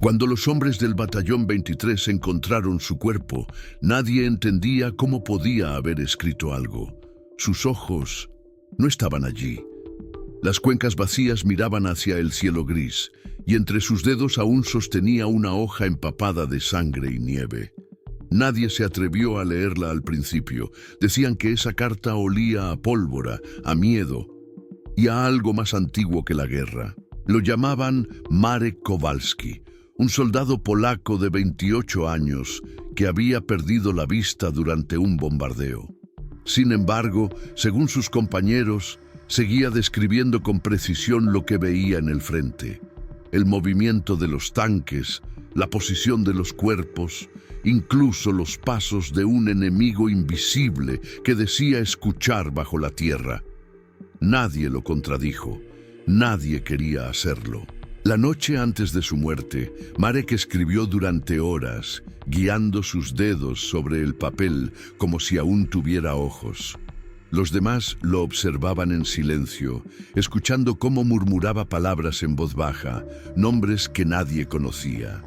Cuando los hombres del batallón 23 encontraron su cuerpo, nadie entendía cómo podía haber escrito algo. Sus ojos no estaban allí. Las cuencas vacías miraban hacia el cielo gris, y entre sus dedos aún sostenía una hoja empapada de sangre y nieve. Nadie se atrevió a leerla al principio. Decían que esa carta olía a pólvora, a miedo y a algo más antiguo que la guerra. Lo llamaban Marek Kowalski, un soldado polaco de 28 años que había perdido la vista durante un bombardeo. Sin embargo, según sus compañeros, seguía describiendo con precisión lo que veía en el frente. El movimiento de los tanques, la posición de los cuerpos, incluso los pasos de un enemigo invisible que decía escuchar bajo la tierra. Nadie lo contradijo, nadie quería hacerlo. La noche antes de su muerte, Marek escribió durante horas, guiando sus dedos sobre el papel como si aún tuviera ojos. Los demás lo observaban en silencio, escuchando cómo murmuraba palabras en voz baja, nombres que nadie conocía.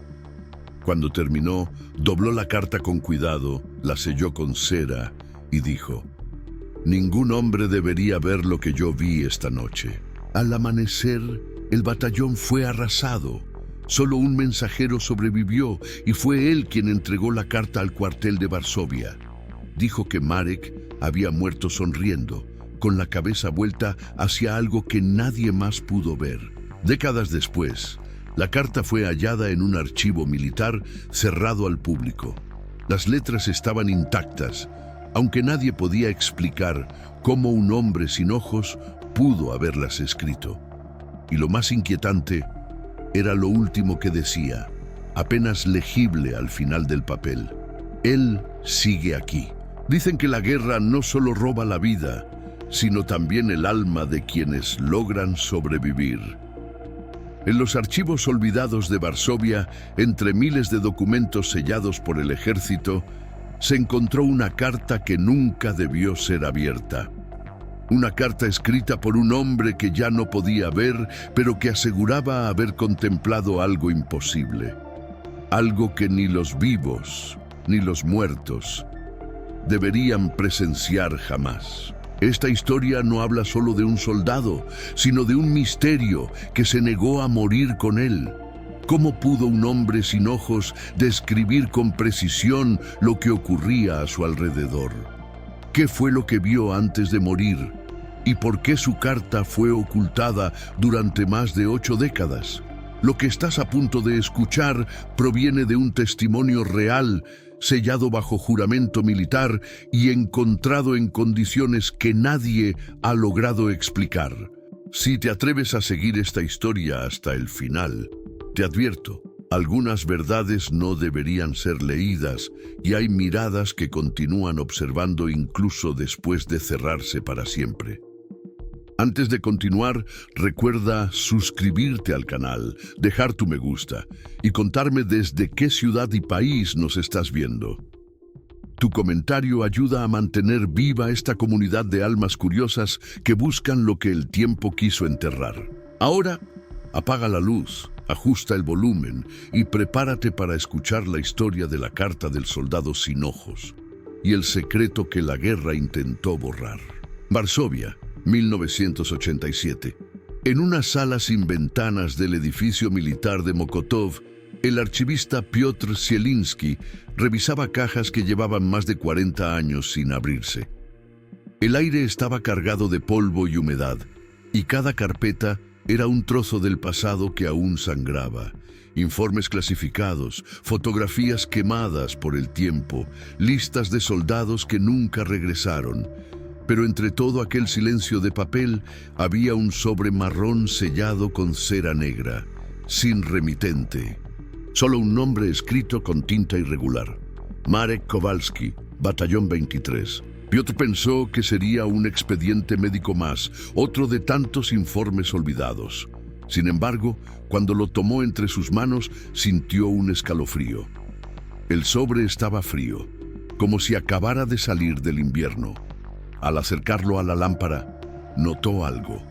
Cuando terminó, dobló la carta con cuidado, la selló con cera y dijo: «Ningún hombre debería ver lo que yo vi esta noche». Al amanecer, el batallón fue arrasado. Solo un mensajero sobrevivió y fue él quien entregó la carta al cuartel de Varsovia. Dijo que Marek había muerto sonriendo, con la cabeza vuelta hacia algo que nadie más pudo ver. Décadas después, la carta fue hallada en un archivo militar cerrado al público. Las letras estaban intactas, aunque nadie podía explicar cómo un hombre sin ojos pudo haberlas escrito. Y lo más inquietante era lo último que decía, apenas legible al final del papel: «Él sigue aquí». Dicen que la guerra no solo roba la vida, sino también el alma de quienes logran sobrevivir. En los archivos olvidados de Varsovia, entre miles de documentos sellados por el ejército, se encontró una carta que nunca debió ser abierta. Una carta escrita por un hombre que ya no podía ver, pero que aseguraba haber contemplado algo imposible. Algo que ni los vivos ni los muertos deberían presenciar jamás. Esta historia no habla solo de un soldado, sino de un misterio que se negó a morir con él. ¿Cómo pudo un hombre sin ojos describir con precisión lo que ocurría a su alrededor? ¿Qué fue lo que vio antes de morir? ¿Y por qué su carta fue ocultada durante más de 8 décadas? Lo que estás a punto de escuchar proviene de un testimonio real, sellado bajo juramento militar y encontrado en condiciones que nadie ha logrado explicar. Si te atreves a seguir esta historia hasta el final, te advierto, algunas verdades no deberían ser leídas y hay miradas que continúan observando incluso después de cerrarse para siempre. Antes de continuar, recuerda suscribirte al canal, dejar tu me gusta y contarme desde qué ciudad y país nos estás viendo. Tu comentario ayuda a mantener viva esta comunidad de almas curiosas que buscan lo que el tiempo quiso enterrar. Ahora, apaga la luz, ajusta el volumen y prepárate para escuchar la historia de la carta del soldado sin ojos y el secreto que la guerra intentó borrar. Varsovia, 1987. En una sala sin ventanas del edificio militar de Mokotów, el archivista Piotr Zielinski revisaba cajas que llevaban más de 40 años sin abrirse. El aire estaba cargado de polvo y humedad, y cada carpeta era un trozo del pasado que aún sangraba. Informes clasificados, fotografías quemadas por el tiempo, listas de soldados que nunca regresaron. Pero entre todo aquel silencio de papel había un sobre marrón sellado con cera negra, sin remitente. Solo un nombre escrito con tinta irregular: Marek Kowalski, Batallón 23. Piotr pensó que sería un expediente médico más, otro de tantos informes olvidados. Sin embargo, cuando lo tomó entre sus manos, sintió un escalofrío. El sobre estaba frío, como si acabara de salir del invierno. Al acercarlo a la lámpara, notó algo.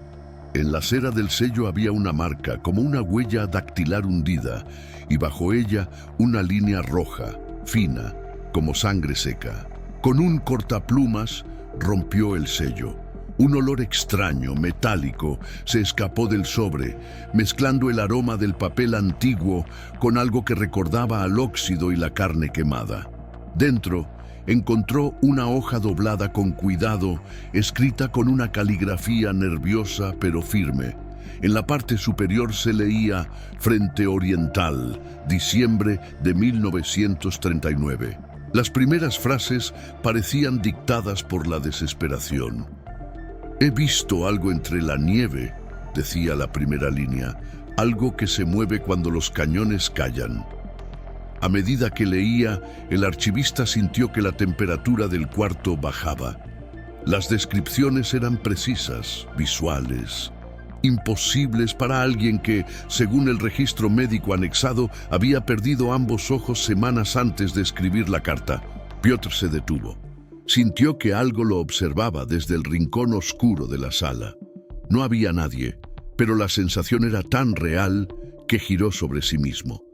En la cera del sello había una marca, como una huella dactilar hundida, y bajo ella una línea roja, fina, como sangre seca. Con un cortaplumas rompió el sello. Un olor extraño, metálico, se escapó del sobre, mezclando el aroma del papel antiguo con algo que recordaba al óxido y la carne quemada. Dentro, encontró una hoja doblada con cuidado, escrita con una caligrafía nerviosa pero firme. En la parte superior se leía Frente Oriental, diciembre de 1939. Las primeras frases parecían dictadas por la desesperación. «He visto algo entre la nieve», decía la primera línea, «algo que se mueve cuando los cañones callan». A medida que leía, el archivista sintió que la temperatura del cuarto bajaba. Las descripciones eran precisas, visuales, imposibles para alguien que, según el registro médico anexado, había perdido ambos ojos semanas antes de escribir la carta. Piotr se detuvo. Sintió que algo lo observaba desde el rincón oscuro de la sala. No había nadie, pero la sensación era tan real que giró sobre sí mismo.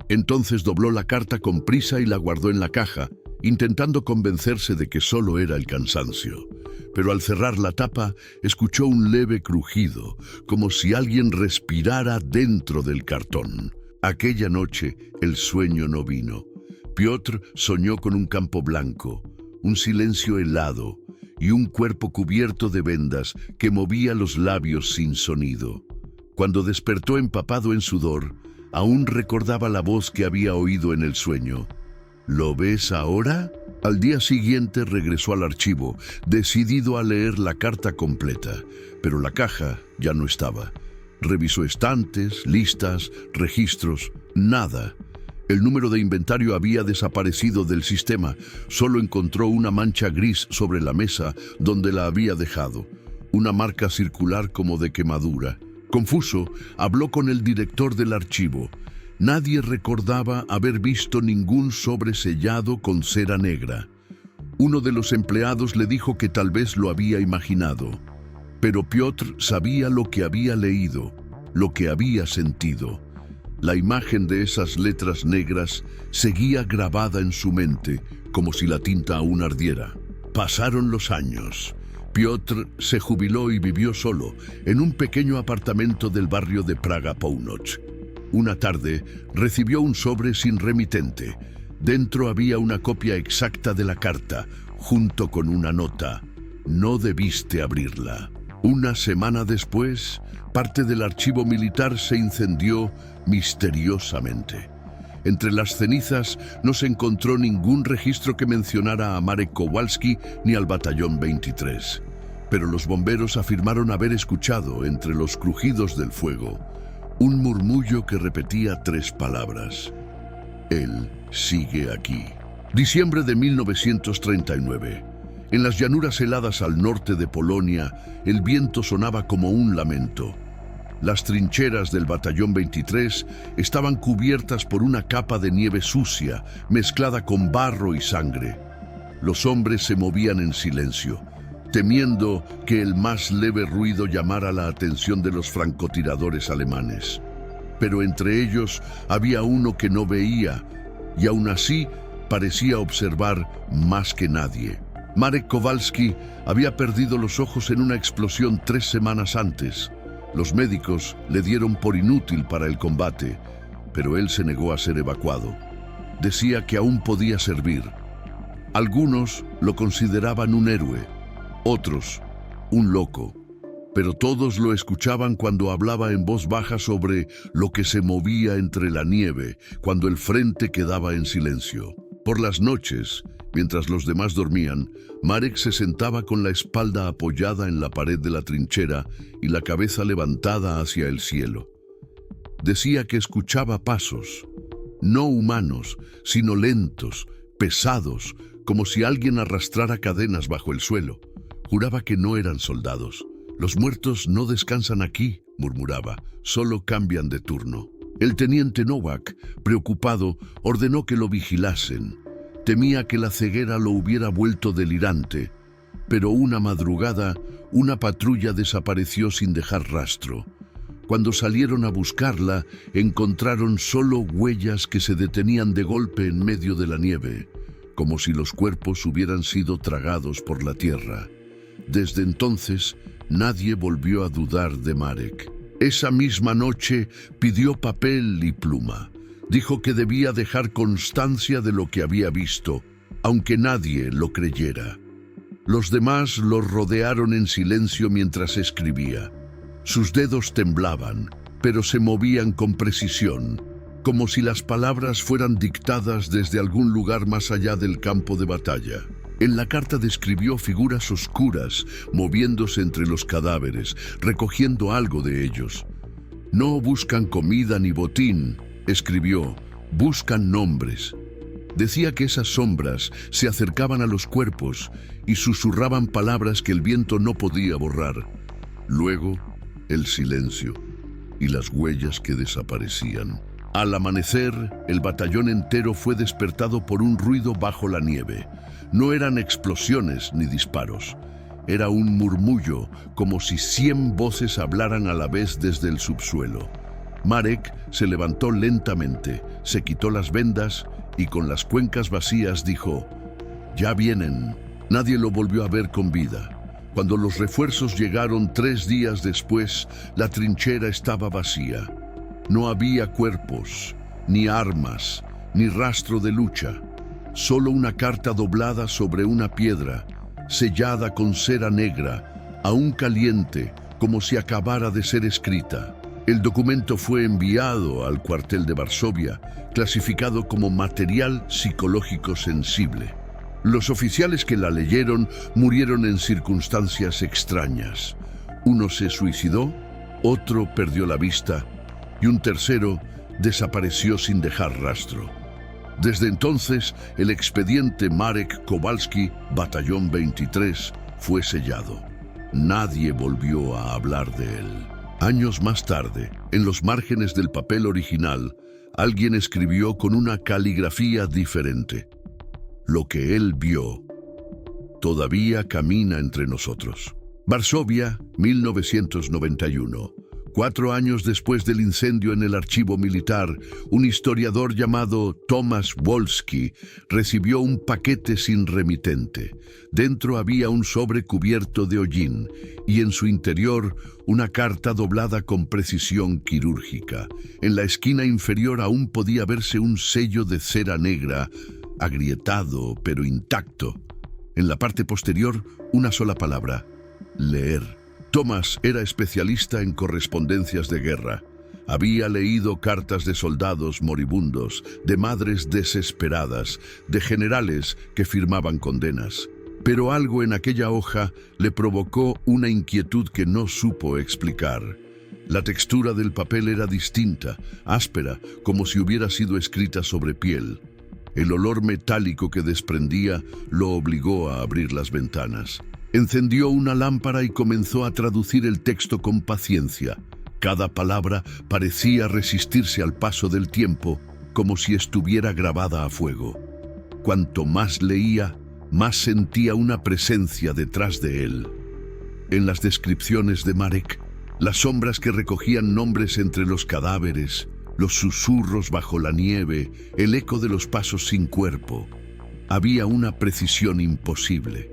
Entonces dobló la carta con prisa y la guardó en la caja, intentando convencerse de que solo era el cansancio. Pero al cerrar la tapa, escuchó un leve crujido, como si alguien respirara dentro del cartón. Aquella noche, el sueño no vino. Piotr soñó con un campo blanco, un silencio helado y un cuerpo cubierto de vendas que movía los labios sin sonido. Cuando despertó empapado en sudor, aún recordaba la voz que había oído en el sueño. ¿Lo ves ahora? Al día siguiente regresó al archivo, decidido a leer la carta completa, pero la caja ya no estaba. Revisó estantes, listas, registros, nada. El número de inventario había desaparecido del sistema. Solo encontró una mancha gris sobre la mesa donde la había dejado, una marca circular como de quemadura. Confuso, habló con el director del archivo. Nadie recordaba haber visto ningún sobre sellado con cera negra. Uno de los empleados le dijo que tal vez lo había imaginado. Pero Piotr sabía lo que había leído, lo que había sentido. La imagen de esas letras negras seguía grabada en su mente, como si la tinta aún ardiera. Pasaron los años. Piotr se jubiló y vivió solo, en un pequeño apartamento del barrio de Praga Północ. Una tarde, recibió un sobre sin remitente. Dentro había una copia exacta de la carta, junto con una nota. No debiste abrirla. Una semana después, parte del archivo militar se incendió misteriosamente. Entre las cenizas no se encontró ningún registro que mencionara a Marek Kowalski ni al Batallón 23. Pero los bomberos afirmaron haber escuchado, entre los crujidos del fuego, un murmullo que repetía 3 palabras. Él sigue aquí. Diciembre de 1939. En las llanuras heladas al norte de Polonia, el viento sonaba como un lamento. Las trincheras del Batallón 23 estaban cubiertas por una capa de nieve sucia, mezclada con barro y sangre. Los hombres se movían en silencio, temiendo que el más leve ruido llamara la atención de los francotiradores alemanes. Pero entre ellos había uno que no veía, y aún así parecía observar más que nadie. Marek Kowalski había perdido los ojos en una explosión 3 semanas antes. Los médicos le dieron por inútil para el combate, pero él se negó a ser evacuado. Decía que aún podía servir. Algunos lo consideraban un héroe, otros un loco, pero todos lo escuchaban cuando hablaba en voz baja sobre lo que se movía entre la nieve, cuando el frente quedaba en silencio. Por las noches, mientras los demás dormían, Marek se sentaba con la espalda apoyada en la pared de la trinchera y la cabeza levantada hacia el cielo. Decía que escuchaba pasos, no humanos, sino lentos, pesados, como si alguien arrastrara cadenas bajo el suelo. Juraba que no eran soldados. «Los muertos no descansan aquí», murmuraba, «solo cambian de turno». El teniente Nowak, preocupado, ordenó que lo vigilasen. Temía que la ceguera lo hubiera vuelto delirante. Pero una madrugada, una patrulla desapareció sin dejar rastro. Cuando salieron a buscarla, encontraron solo huellas que se detenían de golpe en medio de la nieve, como si los cuerpos hubieran sido tragados por la tierra. Desde entonces, nadie volvió a dudar de Marek. Esa misma noche pidió papel y pluma. Dijo que debía dejar constancia de lo que había visto, aunque nadie lo creyera. Los demás lo rodearon en silencio mientras escribía. Sus dedos temblaban, pero se movían con precisión, como si las palabras fueran dictadas desde algún lugar más allá del campo de batalla. En la carta describió figuras oscuras moviéndose entre los cadáveres, recogiendo algo de ellos. No buscan comida ni botín, escribió, buscan nombres. Decía que esas sombras se acercaban a los cuerpos y susurraban palabras que el viento no podía borrar. Luego, el silencio y las huellas que desaparecían. Al amanecer, el batallón entero fue despertado por un ruido bajo la nieve. No eran explosiones ni disparos. Era un murmullo, como si 100 voces hablaran a la vez desde el subsuelo. Marek se levantó lentamente, se quitó las vendas y con las cuencas vacías dijo, «Ya vienen». Nadie lo volvió a ver con vida. Cuando los refuerzos llegaron 3 días después, la trinchera estaba vacía. No había cuerpos, ni armas, ni rastro de lucha. Solo una carta doblada sobre una piedra, sellada con cera negra, aún caliente, como si acabara de ser escrita. El documento fue enviado al cuartel de Varsovia, clasificado como material psicológico sensible. Los oficiales que la leyeron murieron en circunstancias extrañas. Uno se suicidó, otro perdió la vista y un tercero desapareció sin dejar rastro. Desde entonces, el expediente Marek Kowalski, Batallón 23, fue sellado. Nadie volvió a hablar de él. Años más tarde, en los márgenes del papel original, alguien escribió con una caligrafía diferente. Lo que él vio todavía camina entre nosotros. Varsovia, 1991. 4 años después del incendio en el archivo militar, un historiador llamado Tomasz Wolski recibió un paquete sin remitente. Dentro había un sobre cubierto de hollín y en su interior una carta doblada con precisión quirúrgica. En la esquina inferior aún podía verse un sello de cera negra, agrietado pero intacto. En la parte posterior, una sola palabra: leer. Thomas era especialista en correspondencias de guerra. Había leído cartas de soldados moribundos, de madres desesperadas, de generales que firmaban condenas. Pero algo en aquella hoja le provocó una inquietud que no supo explicar. La textura del papel era distinta, áspera, como si hubiera sido escrita sobre piel. El olor metálico que desprendía lo obligó a abrir las ventanas. Encendió una lámpara y comenzó a traducir el texto con paciencia. Cada palabra parecía resistirse al paso del tiempo, como si estuviera grabada a fuego. Cuanto más leía, más sentía una presencia detrás de él. En las descripciones de Marek, las sombras que recogían nombres entre los cadáveres, los susurros bajo la nieve, el eco de los pasos sin cuerpo, había una precisión imposible.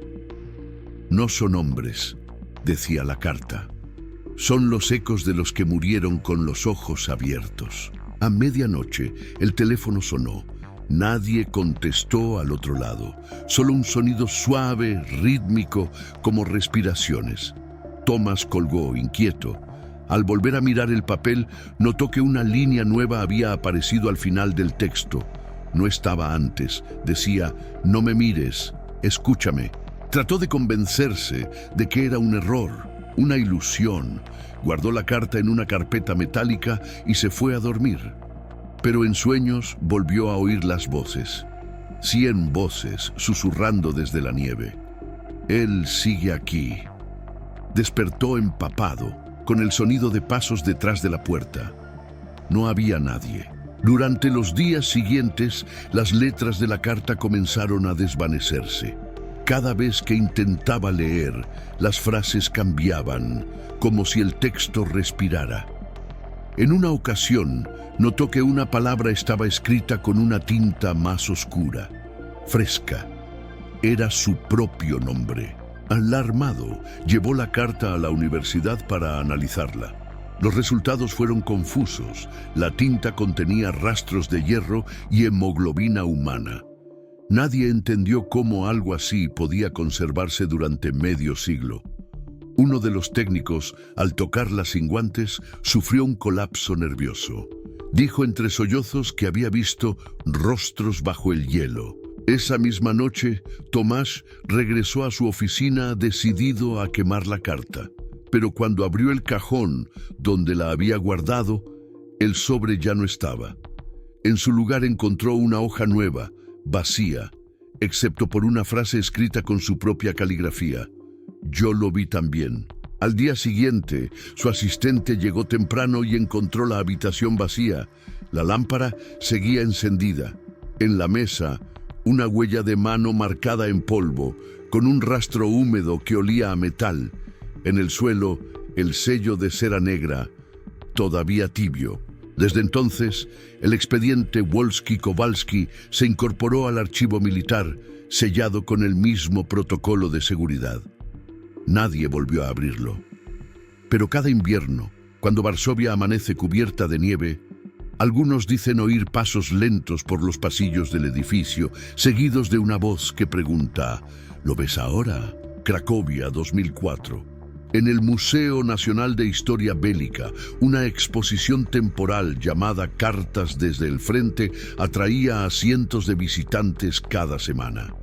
No son hombres, decía la carta. Son los ecos de los que murieron con los ojos abiertos. A medianoche, el teléfono sonó. Nadie contestó al otro lado. Solo un sonido suave, rítmico, como respiraciones. Thomas colgó, inquieto. Al volver a mirar el papel, notó que una línea nueva había aparecido al final del texto. No estaba antes. Decía: «No me mires, escúchame». Trató de convencerse de que era un error, una ilusión. Guardó la carta en una carpeta metálica y se fue a dormir. Pero en sueños volvió a oír las voces. 100 voces susurrando desde la nieve. Él sigue aquí. Despertó empapado, con el sonido de pasos detrás de la puerta. No había nadie. Durante los días siguientes, las letras de la carta comenzaron a desvanecerse. Cada vez que intentaba leer, las frases cambiaban, como si el texto respirara. En una ocasión, notó que una palabra estaba escrita con una tinta más oscura, fresca. Era su propio nombre. Alarmado, llevó la carta a la universidad para analizarla. Los resultados fueron confusos. La tinta contenía rastros de hierro y hemoglobina humana. Nadie entendió cómo algo así podía conservarse durante medio siglo. Uno de los técnicos, al tocarla sin guantes, sufrió un colapso nervioso. Dijo entre sollozos que había visto rostros bajo el hielo. Esa misma noche, Tomás regresó a su oficina decidido a quemar la carta. Pero cuando abrió el cajón donde la había guardado, el sobre ya no estaba. En su lugar encontró una hoja nueva, vacía, excepto por una frase escrita con su propia caligrafía. Yo lo vi también. Al día siguiente, su asistente llegó temprano y encontró la habitación vacía. La lámpara seguía encendida. En la mesa, una huella de mano marcada en polvo, con un rastro húmedo que olía a metal. En el suelo, el sello de cera negra, todavía tibio. Desde entonces, el expediente Wolski-Kowalski se incorporó al archivo militar, sellado con el mismo protocolo de seguridad. Nadie volvió a abrirlo. Pero cada invierno, cuando Varsovia amanece cubierta de nieve, algunos dicen oír pasos lentos por los pasillos del edificio, seguidos de una voz que pregunta: ¿lo ves ahora? Cracovia, 2004. En el Museo Nacional de Historia Bélica, una exposición temporal llamada Cartas desde el Frente atraía a cientos de visitantes cada semana.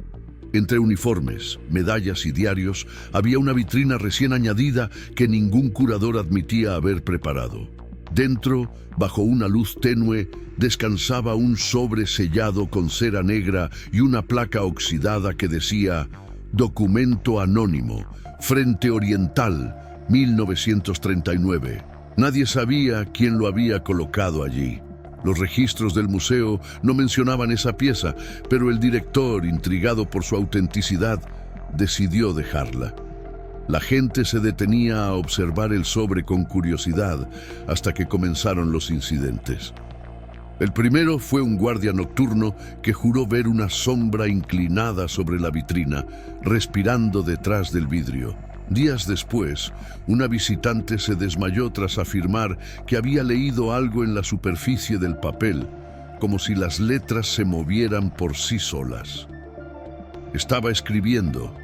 Entre uniformes, medallas y diarios, había una vitrina recién añadida que ningún curador admitía haber preparado. Dentro, bajo una luz tenue, descansaba un sobre sellado con cera negra y una placa oxidada que decía: Documento Anónimo, Frente Oriental, 1939. Nadie sabía quién lo había colocado allí. Los registros del museo no mencionaban esa pieza, pero el director, intrigado por su autenticidad, decidió dejarla. La gente se detenía a observar el sobre con curiosidad hasta que comenzaron los incidentes. El primero fue un guardia nocturno que juró ver una sombra inclinada sobre la vitrina, respirando detrás del vidrio. Días después, una visitante se desmayó tras afirmar que había leído algo en la superficie del papel, como si las letras se movieran por sí solas. Estaba escribiendo,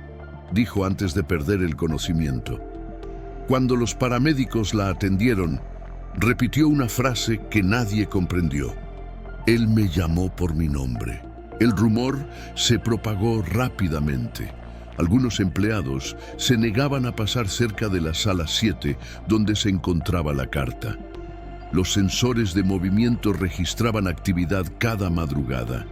dijo antes de perder el conocimiento. Cuando los paramédicos la atendieron, repitió una frase que nadie comprendió. Él me llamó por mi nombre. El rumor se propagó rápidamente. Algunos empleados se negaban a pasar cerca de la sala 7, donde se encontraba la carta. Los sensores de movimiento registraban actividad cada madrugada,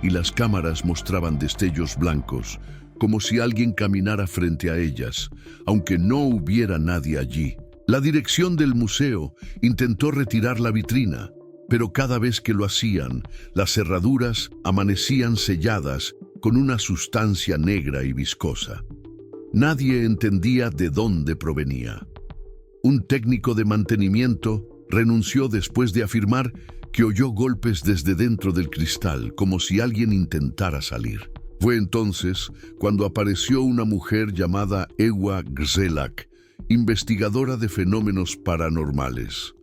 y las cámaras mostraban destellos blancos, como si alguien caminara frente a ellas, aunque no hubiera nadie allí. La dirección del museo intentó retirar la vitrina, pero cada vez que lo hacían, las cerraduras amanecían selladas con una sustancia negra y viscosa. Nadie entendía de dónde provenía. Un técnico de mantenimiento renunció después de afirmar que oyó golpes desde dentro del cristal, como si alguien intentara salir. Fue entonces cuando apareció una mujer llamada Ewa Grzelak, investigadora de fenómenos paranormales.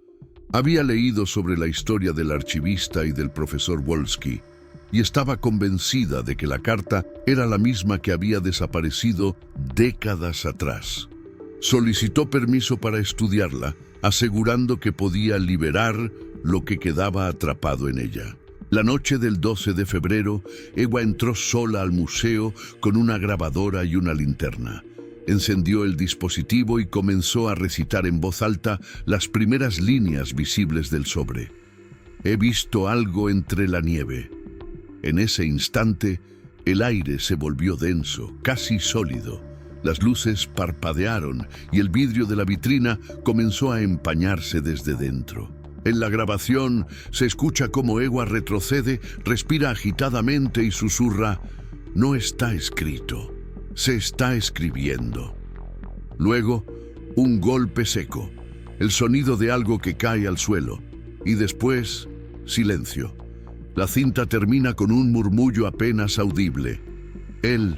Había leído sobre la historia del archivista y del profesor Wolski, y estaba convencida de que la carta era la misma que había desaparecido décadas atrás. Solicitó permiso para estudiarla, asegurando que podía liberar lo que quedaba atrapado en ella. La noche del 12 de febrero, Ewa entró sola al museo con una grabadora y una linterna. Encendió el dispositivo y comenzó a recitar en voz alta las primeras líneas visibles del sobre. He visto algo entre la nieve. En ese instante, el aire se volvió denso, casi sólido. Las luces parpadearon y el vidrio de la vitrina comenzó a empañarse desde dentro. En la grabación se escucha cómo Ewa retrocede, respira agitadamente y susurra: no está escrito. Se está escribiendo. Luego, un golpe seco, el sonido de algo que cae al suelo, y después, silencio. La cinta termina con un murmullo apenas audible. Él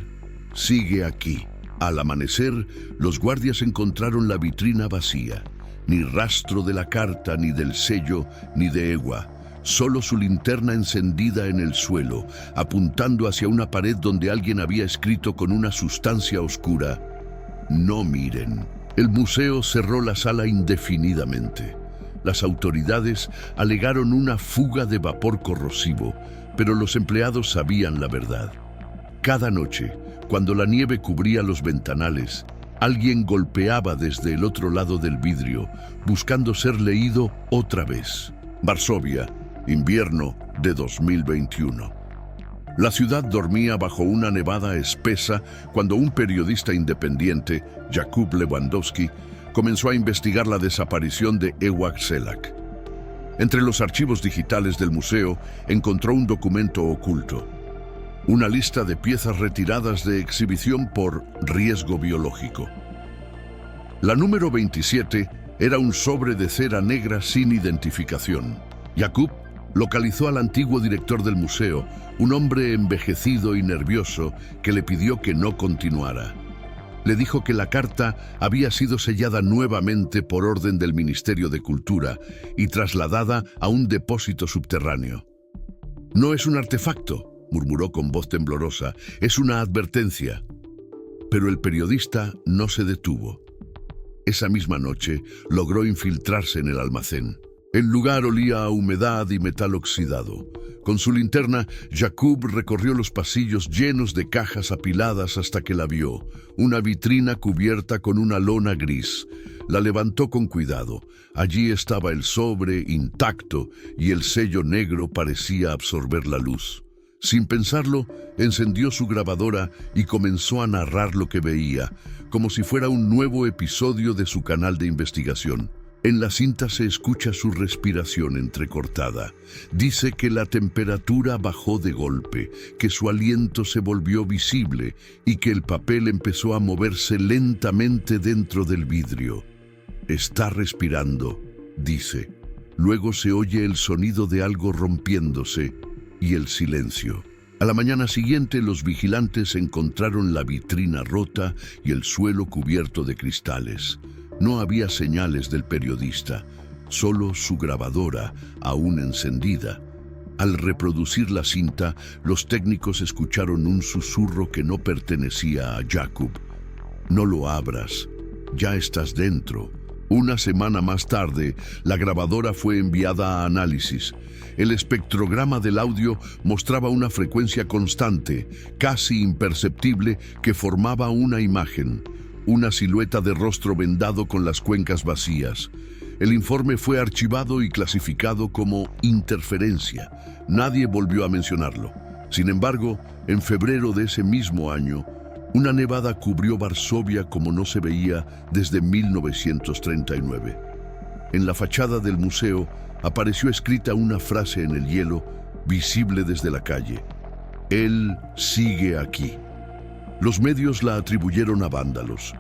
sigue aquí. Al amanecer, los guardias encontraron la vitrina vacía. Ni rastro de la carta, ni del sello, ni de Ewa. Solo su linterna encendida en el suelo, apuntando hacia una pared donde alguien había escrito con una sustancia oscura: "No miren". El museo cerró la sala indefinidamente. Las autoridades alegaron una fuga de vapor corrosivo, pero los empleados sabían la verdad. Cada noche, cuando la nieve cubría los ventanales, alguien golpeaba desde el otro lado del vidrio, buscando ser leído otra vez. Varsovia, invierno de 2021. La ciudad dormía bajo una nevada espesa cuando un periodista independiente, Jakub Lewandowski, comenzó a investigar la desaparición de Ewa Selak. Entre los archivos digitales del museo encontró un documento oculto, una lista de piezas retiradas de exhibición por riesgo biológico. La número 27 era un sobre de cera negra sin identificación. Jakub localizó al antiguo director del museo, un hombre envejecido y nervioso que le pidió que no continuara. Le dijo que la carta había sido sellada nuevamente por orden del Ministerio de Cultura y trasladada a un depósito subterráneo. «No es un artefacto», murmuró con voz temblorosa, «es una advertencia». Pero el periodista no se detuvo. Esa misma noche logró infiltrarse en el almacén. El lugar olía a humedad y metal oxidado. Con su linterna, Jakub recorrió los pasillos llenos de cajas apiladas hasta que la vio, una vitrina cubierta con una lona gris. La levantó con cuidado. Allí estaba el sobre intacto y el sello negro parecía absorber la luz. Sin pensarlo, encendió su grabadora y comenzó a narrar lo que veía, como si fuera un nuevo episodio de su canal de investigación. En la cinta se escucha su respiración entrecortada. Dice que la temperatura bajó de golpe, que su aliento se volvió visible y que el papel empezó a moverse lentamente dentro del vidrio. «Está respirando», dice. Luego se oye el sonido de algo rompiéndose y el silencio. A la mañana siguiente, los vigilantes encontraron la vitrina rota y el suelo cubierto de cristales. No había señales del periodista, solo su grabadora, aún encendida. Al reproducir la cinta, los técnicos escucharon un susurro que no pertenecía a Jakub. «No lo abras, ya estás dentro». Una semana más tarde, la grabadora fue enviada a análisis. El espectrograma del audio mostraba una frecuencia constante, casi imperceptible, que formaba una imagen. Una silueta de rostro vendado con las cuencas vacías. El informe fue archivado y clasificado como interferencia. Nadie volvió a mencionarlo. Sin embargo, en febrero de ese mismo año, una nevada cubrió Varsovia como no se veía desde 1939. En la fachada del museo apareció escrita una frase en el hielo, visible desde la calle: «Él sigue aquí». Los medios la atribuyeron a vándalos,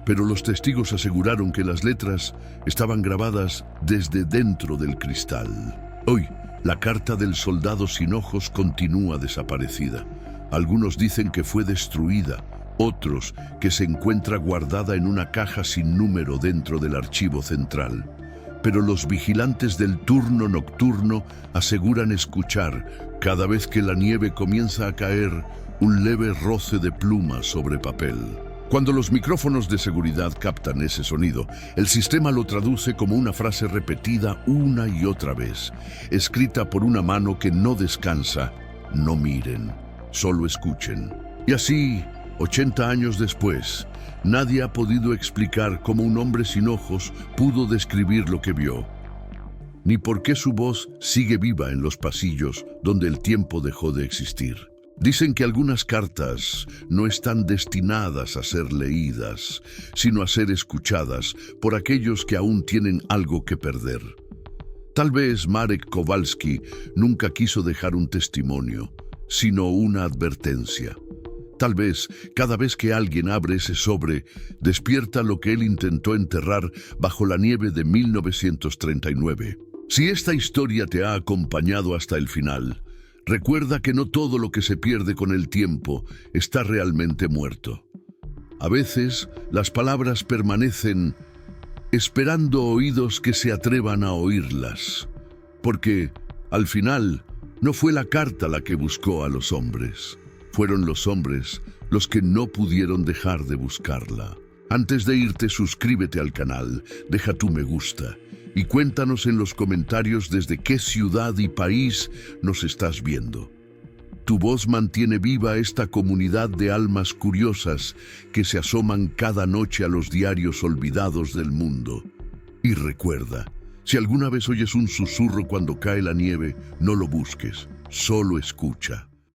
pero los testigos aseguraron que las letras estaban grabadas desde dentro del cristal. Hoy, la carta del soldado sin ojos continúa desaparecida. Algunos dicen que fue destruida, otros que se encuentra guardada en una caja sin número dentro del archivo central. Pero los vigilantes del turno nocturno aseguran escuchar, cada vez que la nieve comienza a caer, un leve roce de plumas sobre papel. Cuando los micrófonos de seguridad captan ese sonido, el sistema lo traduce como una frase repetida una y otra vez, escrita por una mano que no descansa: «No miren, solo escuchen». Y así, 80 años después, nadie ha podido explicar cómo un hombre sin ojos pudo describir lo que vio, ni por qué su voz sigue viva en los pasillos donde el tiempo dejó de existir. Dicen que algunas cartas no están destinadas a ser leídas, sino a ser escuchadas por aquellos que aún tienen algo que perder. Tal vez Marek Kowalski nunca quiso dejar un testimonio, sino una advertencia. Tal vez, cada vez que alguien abre ese sobre, despierta lo que él intentó enterrar bajo la nieve de 1939. Si esta historia te ha acompañado hasta el final, recuerda que no todo lo que se pierde con el tiempo está realmente muerto. A veces, las palabras permanecen esperando oídos que se atrevan a oírlas, porque, al final, no fue la carta la que buscó a los hombres. Fueron los hombres los que no pudieron dejar de buscarla. Antes de irte, suscríbete al canal, deja tu me gusta y cuéntanos en los comentarios desde qué ciudad y país nos estás viendo. Tu voz mantiene viva esta comunidad de almas curiosas que se asoman cada noche a los diarios olvidados del mundo. Y recuerda, si alguna vez oyes un susurro cuando cae la nieve, no lo busques, solo escucha.